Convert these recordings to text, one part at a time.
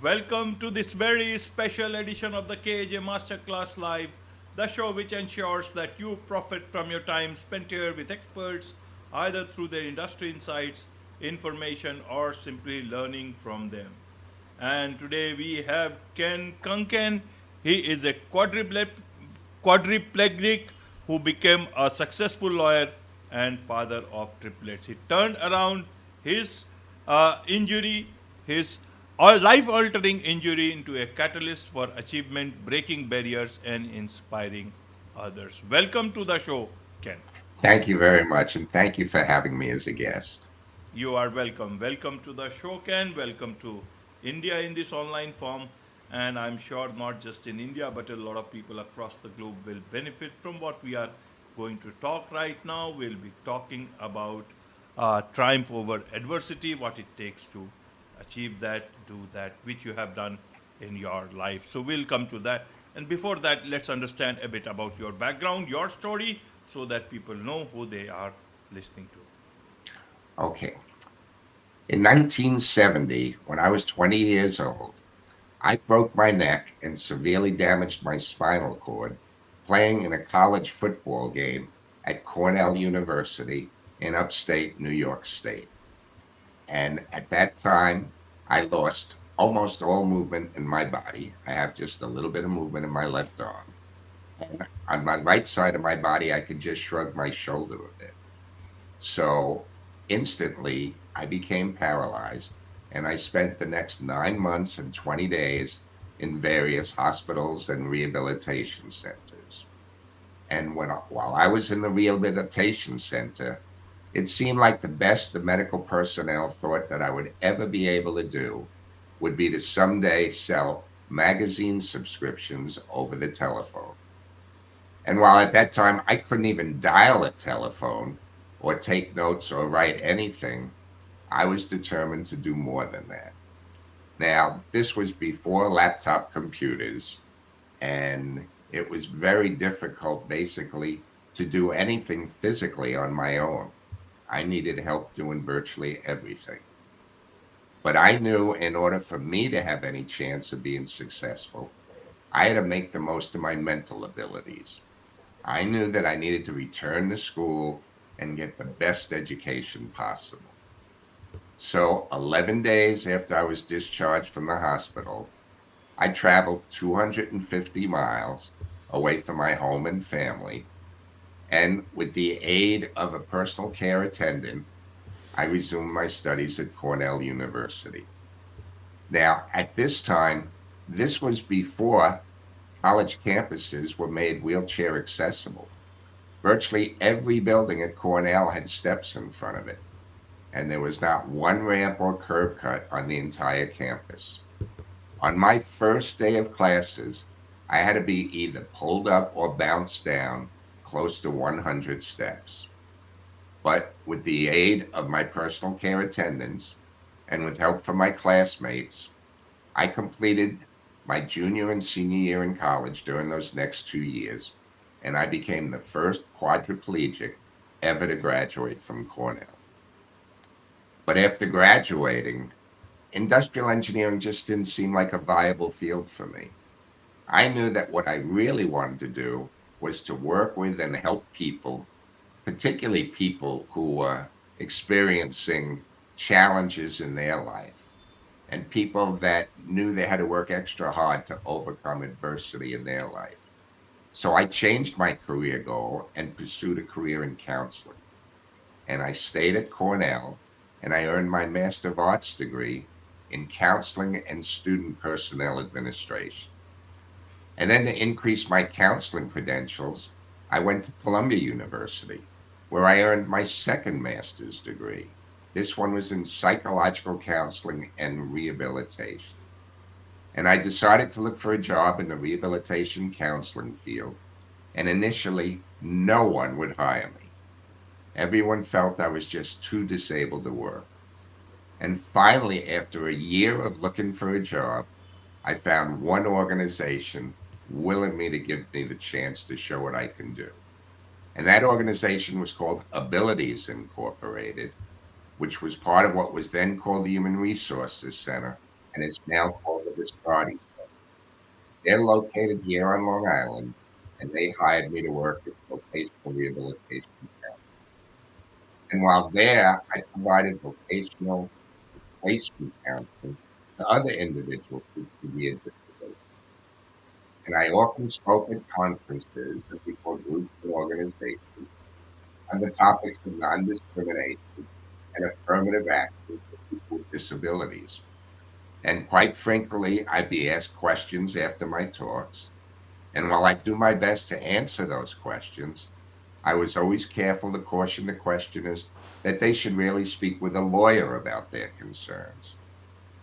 Welcome to this very special edition of the KJ Masterclass Live, the show which ensures that you profit from your time spent here with experts, either through their industry insights, information, or simply learning from them. And today we have Ken Kunken. He is a quadriplegic who became a successful lawyer and father of triplets. He turned around his injury, his life altering injury, into a catalyst for achievement, breaking barriers, and inspiring others. Welcome to the show, Ken. Thank you very much, and thank you for having me as a guest. You are welcome. Welcome to the show, Ken. Welcome to India in this online form. And I'm sure not just in India, but a lot of people across the globe will benefit from what we are going to talk right now. We'll be talking about triumph over adversity, what it takes to achieve that, do that, which you have done in your life. So we'll come to that. And before that, let's understand a bit about your background, your story, so that people know who they are listening to. Okay. In 1970, when I was 20 years old, I broke my neck and severely damaged my spinal cord playing in a college football game at Cornell University in upstate New York State. And at that time, I lost almost all movement in my body. I have just a little bit of movement in my left arm. And on my right side of my body, I could just shrug my shoulder a bit. So instantly, I became paralyzed, and I spent the next 9 months and 20 days in various hospitals and rehabilitation centers. And while I was in the rehabilitation center, it seemed like the best the medical personnel thought that I would ever be able to do would be to someday sell magazine subscriptions over the telephone. And while at that time I couldn't even dial a telephone or take notes or write anything, I was determined to do more than that. Now, this was before laptop computers, and it was very difficult basically to do anything physically on my own. I needed help doing virtually everything. But I knew in order for me to have any chance of being successful, I had to make the most of my mental abilities. I knew that I needed to return to school and get the best education possible. So, 11 days after I was discharged from the hospital, I traveled 250 miles away from my home and family. And with the aid of a personal care attendant, I resumed my studies at Cornell University. Now, at this time, this was before college campuses were made wheelchair accessible. Virtually every building at Cornell had steps in front of it, and there was not one ramp or curb cut on the entire campus. On my first day of classes, I had to be either pulled up or bounced down close to 100 steps. But with the aid of my personal care attendants and with help from my classmates, I completed my junior and senior year in college during those next 2 years, and I became the first quadriplegic ever to graduate from Cornell. But after graduating, industrial engineering just didn't seem like a viable field for me. I knew that what I really wanted to do was to work with and help people, particularly people who were experiencing challenges in their life and people that knew they had to work extra hard to overcome adversity in their life. So I changed my career goal and pursued a career in counseling. And I stayed at Cornell and I earned my Master of Arts degree in counseling and student personnel administration. And then to increase my counseling credentials, I went to Columbia University, where I earned my second master's degree. This one was in psychological counseling and rehabilitation. And I decided to look for a job in the rehabilitation counseling field. And initially, no one would hire me. Everyone felt I was just too disabled to work. And finally, after a year of looking for a job, I found one organization willing me to give me the chance to show what I can do. And that organization was called Abilities Incorporated, which was part of what was then called the Human Resources Center, and it's now called the the Starty. They're located here on Long Island, and they hired me to work at vocational rehabilitation. And while there, I provided vocational placement counseling to other individuals with severe disabilities. And I often spoke at conferences and before groups and organizations on the topics of non-discrimination and affirmative action for people with disabilities. And quite frankly, I'd be asked questions after my talks. And while I do my best to answer those questions, I was always careful to caution the questioners that they should really speak with a lawyer about their concerns.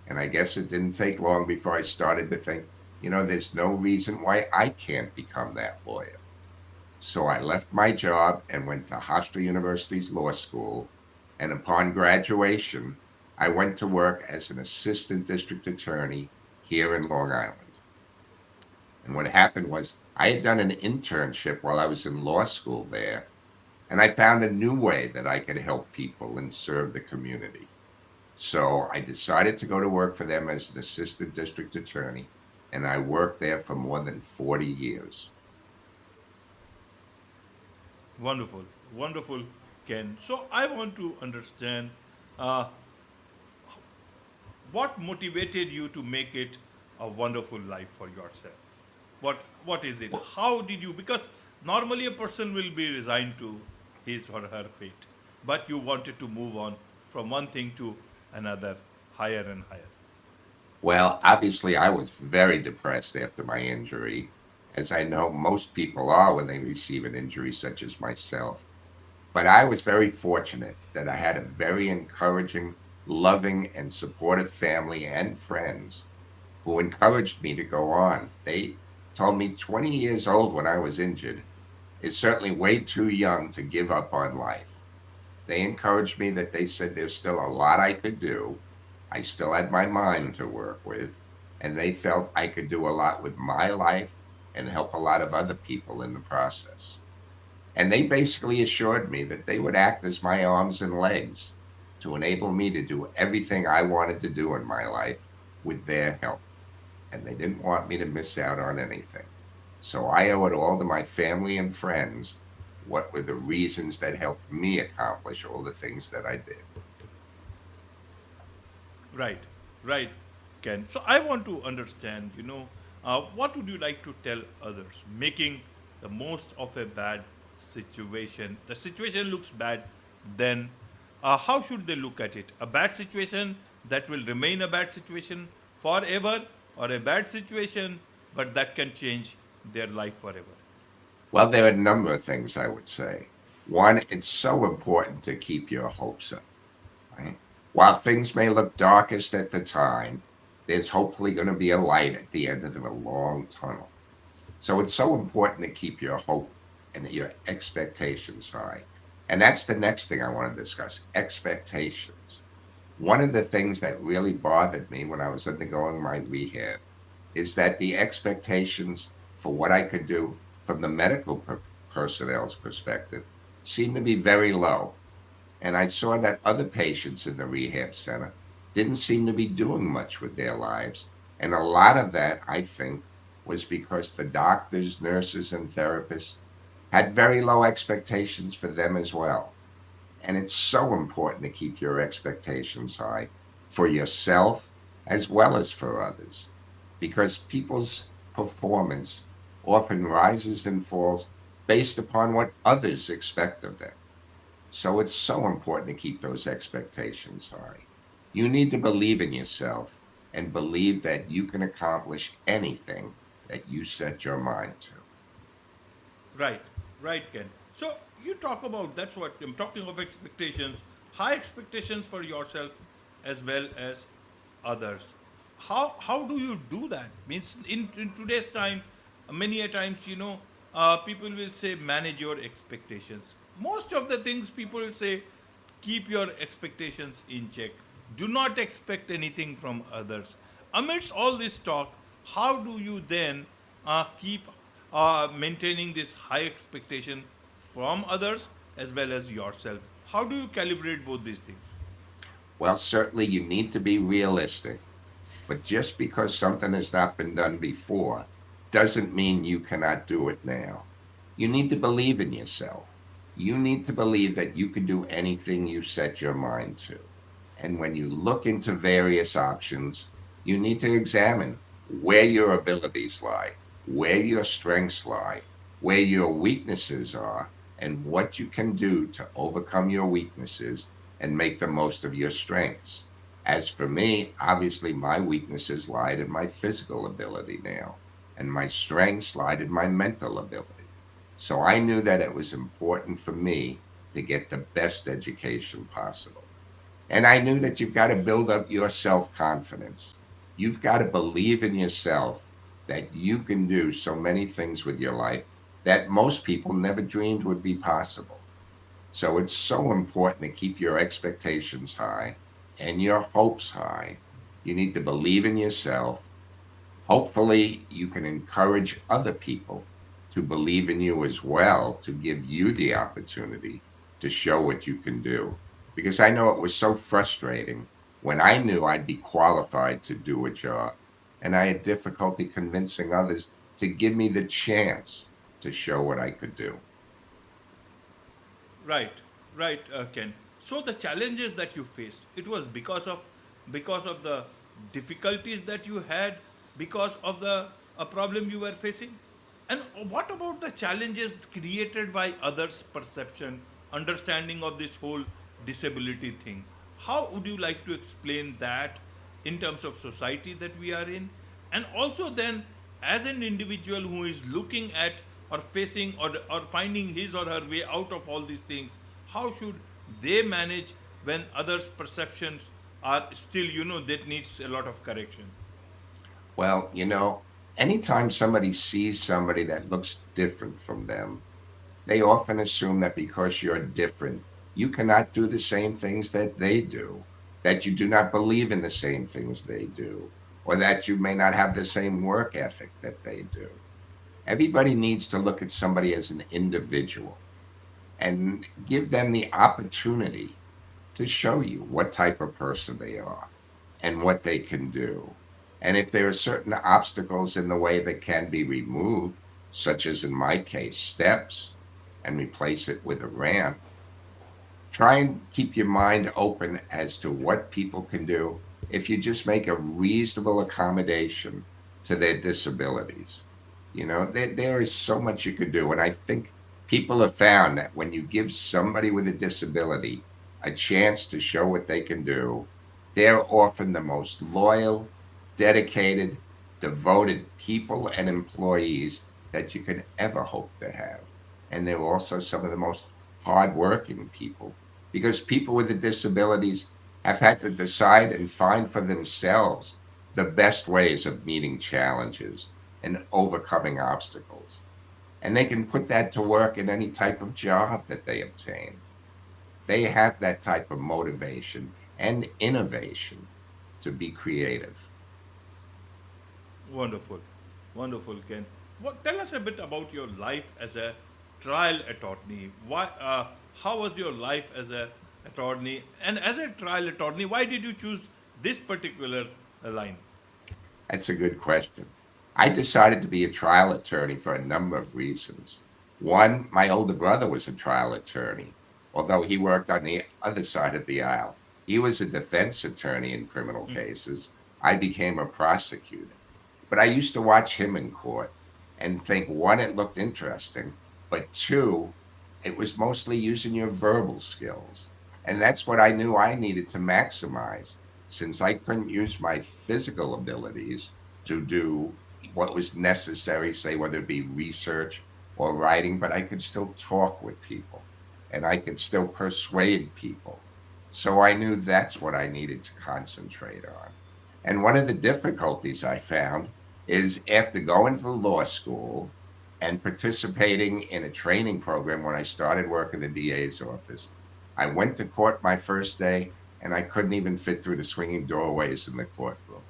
And I guess it didn't take long before I started to think, there's no reason why I can't become that lawyer. So I left my job and went to Hofstra University's law school. And upon graduation, I went to work as an assistant district attorney here in Long Island. And what happened was I had done an internship while I was in law school there, and I found a new way that I could help people and serve the community. So I decided to go to work for them as an assistant district attorney, and I worked there for more than 40 years. Wonderful, wonderful, Ken. So I want to understand uh, what motivated you to make it a wonderful life for yourself. What is it? How did you? Because normally a person will be resigned to his or her fate, but you wanted to move on from one thing to another, higher and higher. Well, obviously, I was very depressed after my injury, as I know most people are when they receive an injury such as myself. But I was very fortunate that I had a very encouraging, loving, and supportive family and friends who encouraged me to go on. They told me 20 years old when I was injured is certainly way too young to give up on life. They encouraged me that they said there's still a lot I could do. I still had my mind to work with, and they felt I could do a lot with my life and help a lot of other people in the process. And they basically assured me that they would act as my arms and legs to enable me to do everything I wanted to do in my life with their help. And they didn't want me to miss out on anything. So I owe it all to my family and friends. What were the reasons that helped me accomplish all the things that I did? Right, right, Ken. So I want to understand, what would you like to tell others making the most of a bad situation? The situation looks bad, then how should they look at it? A bad situation that will remain a bad situation forever, or a bad situation but that can change their life forever? Well, there are a number of things I would say. One, it's so important to keep your hopes up, right? While things may look darkest at the time, there's hopefully going to be a light at the end of a long tunnel. So it's so important to keep your hope and your expectations high. And that's the next thing I want to discuss, expectations. One of the things that really bothered me when I was undergoing my rehab is that the expectations for what I could do from the medical personnel's perspective seemed to be very low. And I saw that other patients in the rehab center didn't seem to be doing much with their lives. And a lot of that, I think, was because the doctors, nurses, and therapists had very low expectations for them as well. And it's so important to keep your expectations high for yourself as well as for others, because people's performance often rises and falls based upon what others expect of them. So it's so important to keep those expectations high. You need to believe in yourself and believe that you can accomplish anything that you set your mind to. Right, right, Ken. So you talk about, that's what I'm talking of, expectations, high expectations for yourself as well as others. How do you do that? Means in today's time, many a times, people will say manage your expectations. Most of the things people will say, keep your expectations in check. Do not expect anything from others. Amidst all this talk, how do you then keep maintaining this high expectation from others as well as yourself? How do you calibrate both these things? Well, certainly you need to be realistic. But just because something has not been done before doesn't mean you cannot do it now. You need to believe in yourself. You need to believe that you can do anything you set your mind to. And when you look into various options, you need to examine where your abilities lie, where your strengths lie, where your weaknesses are, and what you can do to overcome your weaknesses and make the most of your strengths. As for me, obviously my weaknesses lied in my physical ability now, and my strengths lied in my mental ability. So I knew that it was important for me to get the best education possible. And I knew that you've got to build up your self confidence. You've got to believe in yourself that you can do so many things with your life that most people never dreamed would be possible. So it's so important to keep your expectations high and your hopes high. You need to believe in yourself. Hopefully, you can encourage other people to believe in you as well, to give you the opportunity to show what you can do. Because I know it was so frustrating when I knew I'd be qualified to do a job, and I had difficulty convincing others to give me the chance to show what I could do. Right, right, Ken. So the challenges that you faced, it was because of the difficulties that you had, because of the a problem you were facing. And what about the challenges created by others' perception, understanding of this whole disability thing? How would you like to explain that in terms of society that we are in? And also then, as an individual who is looking at or facing or finding his or her way out of all these things, how should they manage when others' perceptions are still, that needs a lot of correction? Well, anytime somebody sees somebody that looks different from them, they often assume that because you're different, you cannot do the same things that they do, that you do not believe in the same things they do, or that you may not have the same work ethic that they do. Everybody needs to look at somebody as an individual and give them the opportunity to show you what type of person they are and what they can do. And if there are certain obstacles in the way that can be removed, such as in my case, steps, and replace it with a ramp, try and keep your mind open as to what people can do if you just make a reasonable accommodation to their disabilities. There is so much you could do. And I think people have found that when you give somebody with a disability a chance to show what they can do, they're often the most loyal, dedicated, devoted people and employees that you could ever hope to have. And they're also some of the most hardworking people because people with the disabilities have had to decide and find for themselves the best ways of meeting challenges and overcoming obstacles. And they can put that to work in any type of job that they obtain. They have that type of motivation and innovation to be creative. Wonderful, wonderful, Ken. Tell us a bit about your life as a trial attorney. How was your life as a attorney? And as a trial attorney, why did you choose this particular line? That's a good question. I decided to be a trial attorney for a number of reasons. One, my older brother was a trial attorney, although he worked on the other side of the aisle. He was a defense attorney in criminal cases. I became a prosecutor. But I used to watch him in court and think, one, it looked interesting, but two, it was mostly using your verbal skills. And that's what I knew I needed to maximize since I couldn't use my physical abilities to do what was necessary, say, whether it be research or writing, but I could still talk with people and I could still persuade people. So I knew that's what I needed to concentrate on. And one of the difficulties I found is after going to law school and participating in a training program when I started working in the DA's office, I went to court my first day and I couldn't even fit through the swinging doorways in the courtroom.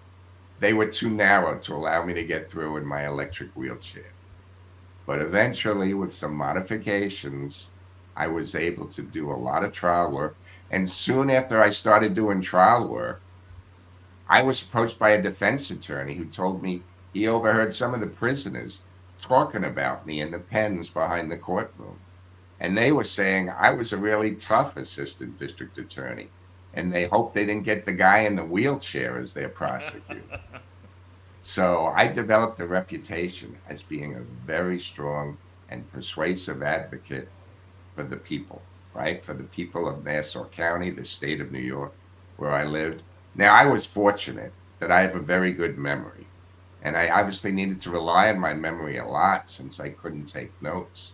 They were too narrow to allow me to get through in my electric wheelchair. But eventually, with some modifications, I was able to do a lot of trial work. And soon after I started doing trial work, I was approached by a defense attorney who told me he overheard some of the prisoners talking about me in the pens behind the courtroom. And they were saying I was a really tough assistant district attorney. And they hoped they didn't get the guy in the wheelchair as their prosecutor. So I developed a reputation as being a very strong and persuasive advocate for the people, right? For the people of Nassau County, the state of New York, where I lived. Now, I was fortunate that I have a very good memory. And I obviously needed to rely on my memory a lot since I couldn't take notes.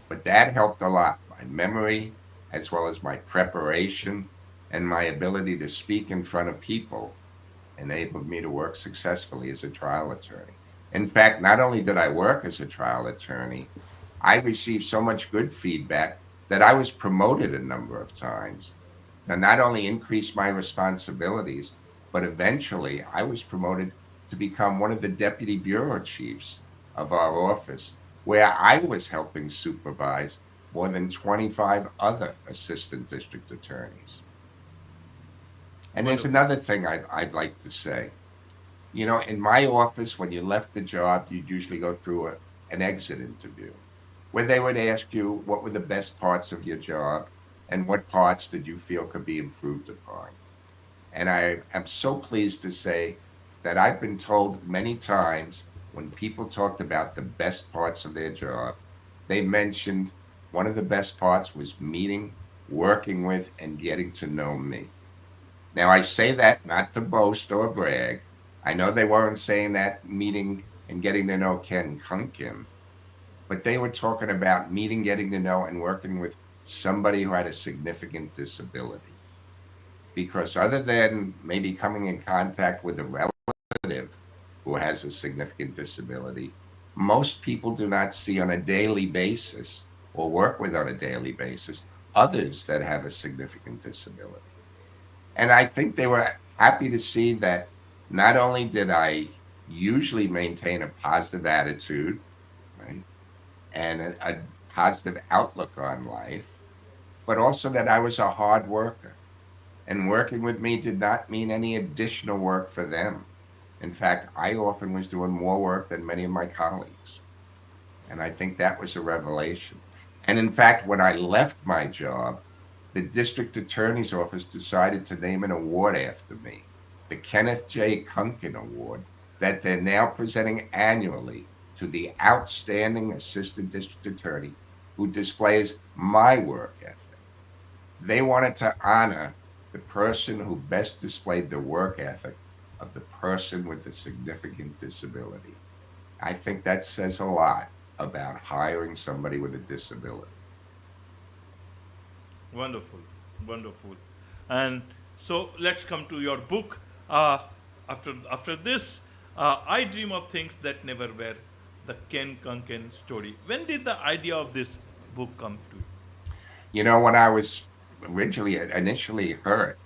But that helped a lot. My memory, as well as my preparation and my ability to speak in front of people, enabled me to work successfully as a trial attorney. In fact, not only did I work as a trial attorney, I received so much good feedback that I was promoted a number of times to not only increase my responsibilities, but eventually I was promoted to become one of the deputy bureau chiefs of our office, where I was helping supervise more than 25 other assistant district attorneys. And there's Wonderful. another thing I'd like to say. You know, in my office, when you left the job, you'd usually go through an exit interview where they would ask you what were the best parts of your job and what parts did you feel could be improved upon. And I am so pleased to say that I've been told many times when people talked about the best parts of their job, they mentioned one of the best parts was meeting, working with, and getting to know me. Now, I say that not to boast or brag. I know they weren't saying that meeting and getting to know Ken Kunken, but they were talking about meeting, getting to know, and working with somebody who had a significant disability. Because other than maybe coming in contact with a relative who has a significant disability, most people do not see on a daily basis or work with on a daily basis others that have a significant disability. And I think they were happy to see that not only did I usually maintain a positive attitude, right, and a positive outlook on life, but also that I was a hard worker. And working with me did not mean any additional work for them. In fact, I often was doing more work than many of my colleagues. And I think that was a revelation. And in fact, when I left my job, the district attorney's office decided to name an award after me, the Kenneth Kunken Award, that they're now presenting annually to the outstanding assistant district attorney who displays my work ethic. They wanted to honor the person who best displayed the work ethic of the person with a significant disability. I think that says a lot about hiring somebody with a disability. Wonderful, wonderful. And so let's come to your book. Uh, after this, I dream of things that never were. The Ken Kunken story. When did the idea of this book come to you? You know, when I was originally initially hurt,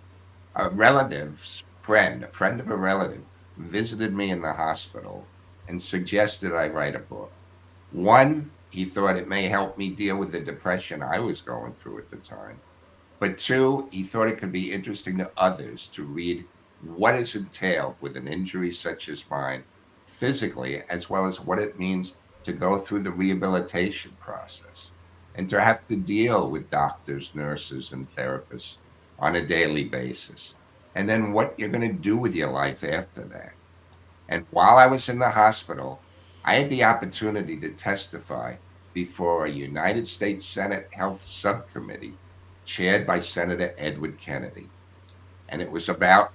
a relative's friend, a friend of a relative, visited me in the hospital and suggested I write a book. One, he thought it may help me deal with the depression I was going through at the time. But two, he thought it could be interesting to others to read what is entailed with an injury such as mine, physically, as well as what it means to go through the rehabilitation process and to have to deal with doctors, nurses, and therapists on a daily basis. And then what you're going to do with your life after that. And while I was in the hospital, I had the opportunity to testify before a United States Senate Health Subcommittee chaired by Senator Edward Kennedy. And it was about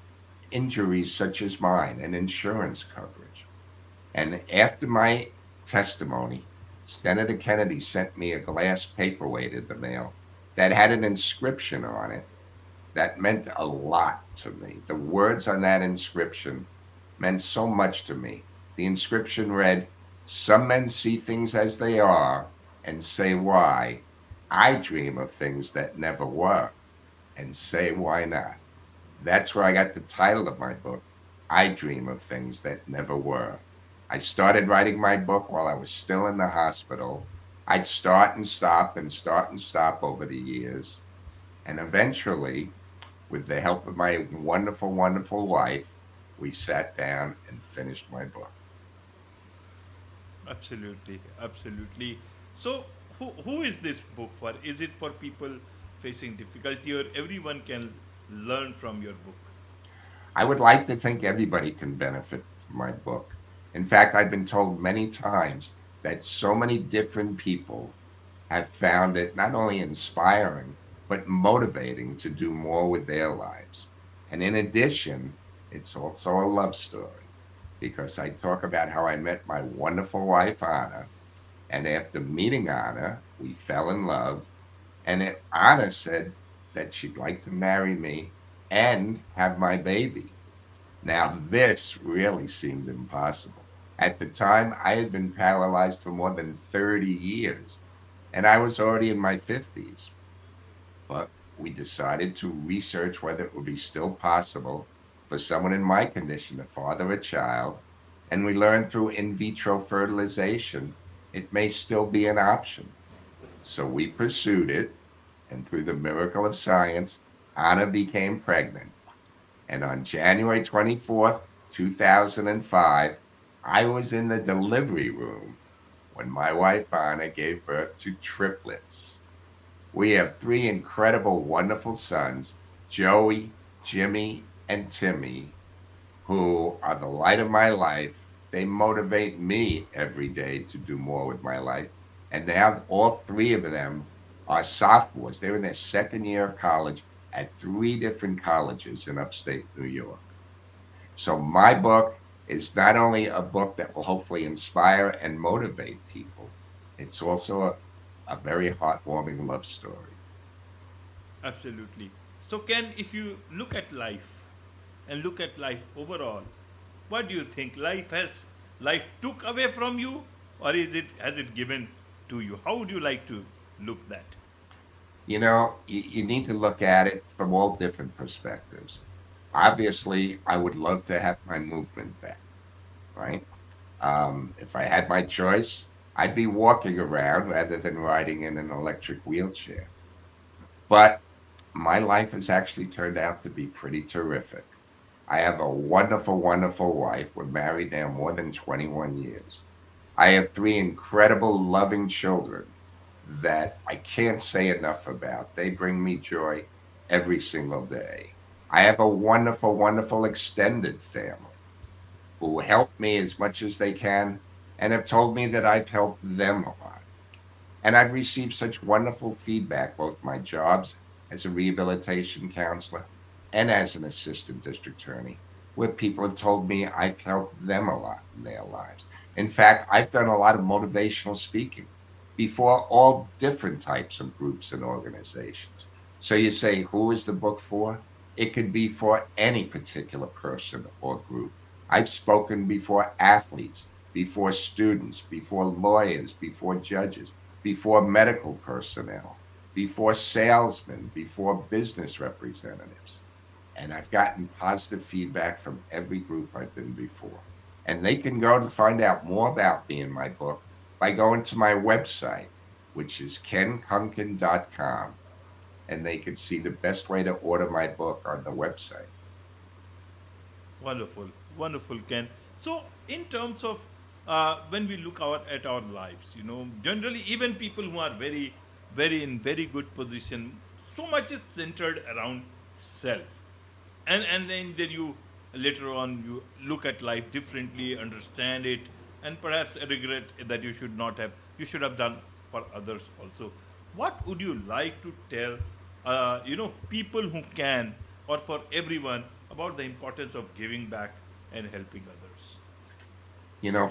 injuries such as mine and insurance coverage. And after my testimony, Senator Kennedy sent me a glass paperweight in the mail that had an inscription on it that meant a lot to me. The words on that inscription meant so much to me. The inscription read, "Some men see things as they are and say why. I dream of things that never were and say why not." That's where I got the title of my book, I Dream of Things That Never Were. I started writing my book while I was still in the hospital. I'd start and stop and start and stop over the years. And eventually, with the help of my wonderful, wonderful wife, we sat down and finished my book. Absolutely, absolutely. So, who is this book for? Is it for people facing difficulty, or everyone can learn from your book? I would like to think everybody can benefit from my book. In fact, I've been told many times that so many different people have found it not only inspiring, but motivating to do more with their lives. And in addition, it's also a love story because I talk about how I met my wonderful wife, Anna. And after meeting Anna, we fell in love. And Anna said that she'd like to marry me and have my baby. Now, this really seemed impossible. At the time, I had been paralyzed for more than 30 years, and I was already in my 50s. But we decided to research whether it would be still possible for someone in my condition to father a child, and we learned through in vitro fertilization it may still be an option. So we pursued it, and through the miracle of science, Anna became pregnant. And on January 24th, 2005, I was in the delivery room when my wife Anna gave birth to triplets. We have three incredible, wonderful sons, Joey, Jimmy, and Timmy, who are the light of my life. They motivate me every day to do more with my life. And now all three of them are sophomores. They're in their second year of college at three different colleges in upstate New York. So my book is not only a book that will hopefully inspire and motivate people, it's also a very heartwarming love story. Absolutely. So, Ken, if you look at life and look at life overall, what do you think? Life took away from you, or is it has it given to you? How would you like to look that? You need to look at it from all different perspectives. Obviously, I would love to have my movement back, right? If I had my choice, I'd be walking around rather than riding in an electric wheelchair. But my life has actually turned out to be pretty terrific. I have a wonderful, wonderful wife. We're married now more than 21 years. I have three incredible, loving children that I can't say enough about. They bring me joy every single day. I have a wonderful, wonderful extended family who help me as much as they can and have told me that I've helped them a lot. And I've received such wonderful feedback, both my jobs as a rehabilitation counselor and as an assistant district attorney, where people have told me I've helped them a lot in their lives. In fact, I've done a lot of motivational speaking before all different types of groups and organizations. So you say, who is the book for? It could be for any particular person or group. I've spoken before athletes, before students, before lawyers, before judges, before medical personnel, before salesmen, before business representatives. And I've gotten positive feedback from every group I've been before. And they can go and find out more about me in my book by going to my website, which is kenkunken.com. And they can see the best way to order my book on the website. Wonderful, wonderful, Ken. So, in terms of when we look out at our lives, generally, even people who are very good position, so much is centered around self, and then you later on you look at life differently, understand it, and perhaps regret that you should have done for others also. What would you like to tell, people who can, or for everyone, about the importance of giving back and helping others?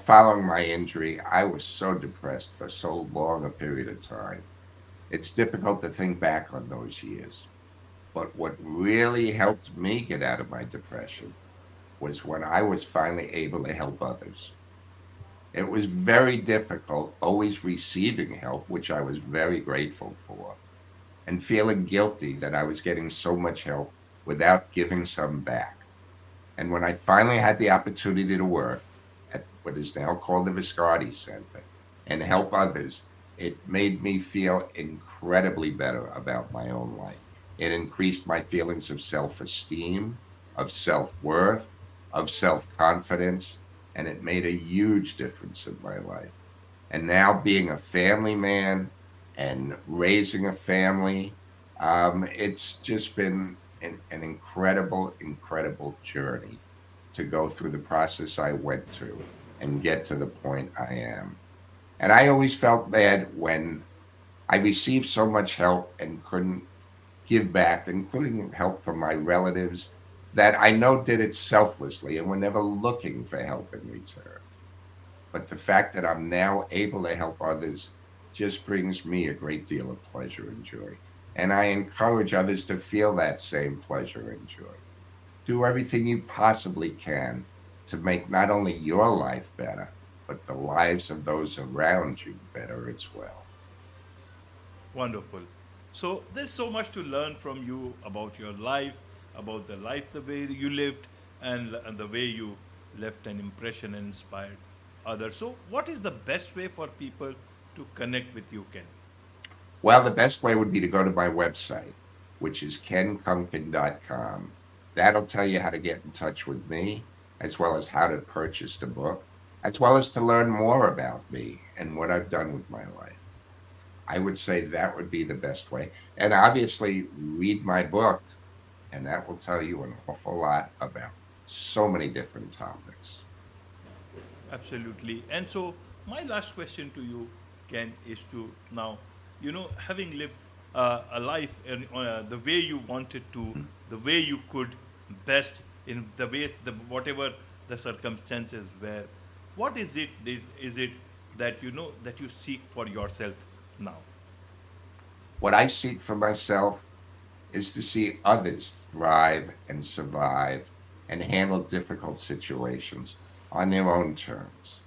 Following my injury, I was so depressed for so long a period of time. It's difficult to think back on those years. But what really helped me get out of my depression was when I was finally able to help others. It was very difficult always receiving help, which I was very grateful for, and feeling guilty that I was getting so much help without giving some back. And when I finally had the opportunity to work at what is now called the Viscardi Center and help others, it made me feel incredibly better about my own life. It increased my feelings of self esteem, of self worth, of self confidence, and it made a huge difference in my life. And now, being a family man and raising a family, it's just been an incredible, incredible journey to go through the process I went through and get to the point I am. And I always felt bad when I received so much help and couldn't give back, including help from my relatives that I know did it selflessly and were never looking for help in return. But the fact that I'm now able to help others just brings me a great deal of pleasure and joy. And I encourage others to feel that same pleasure and joy. Do everything you possibly can to make not only your life better, but the lives of those around you better as well. Wonderful. So there's so much to learn from you about your life, about the life the way you lived, and the way you left an impression and inspired others. So, what is the best way for people to connect with you, Ken? Well, the best way would be to go to my website, which is kenkunken.com. That'll tell you how to get in touch with me, as well as how to purchase the book, as well as to learn more about me and what I've done with my life. I would say that would be the best way. And obviously, read my book, and that will tell you an awful lot about so many different topics. Absolutely. And so, my last question to you, Ken, is to now, having lived a life in, the way you wanted to, the way you could, best in the way, whatever the circumstances were, what is it that that you seek for yourself now? What I seek for myself is to see others thrive and survive and handle difficult situations on their own terms,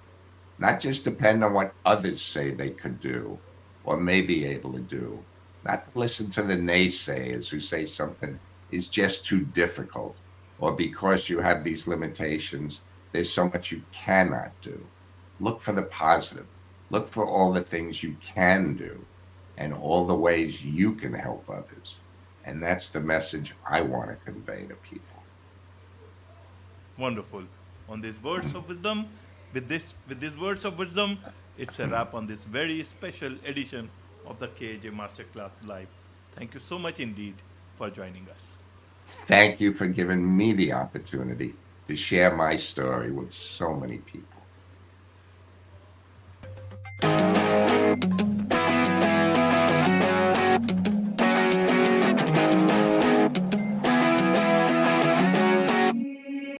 not just depend on what others say they could do or may be able to do, not to listen to the naysayers who say something is just too difficult or because you have these limitations, there's so much you cannot do. Look for the positive, look for all the things you can do and all the ways you can help others. And that's the message I want to convey to people. Wonderful. On these words of wisdom, with these words of wisdom, it's a wrap on this very special edition of the KJ Masterclass Live. Thank you so much indeed for joining us. Thank you for giving me the opportunity to share my story with so many people.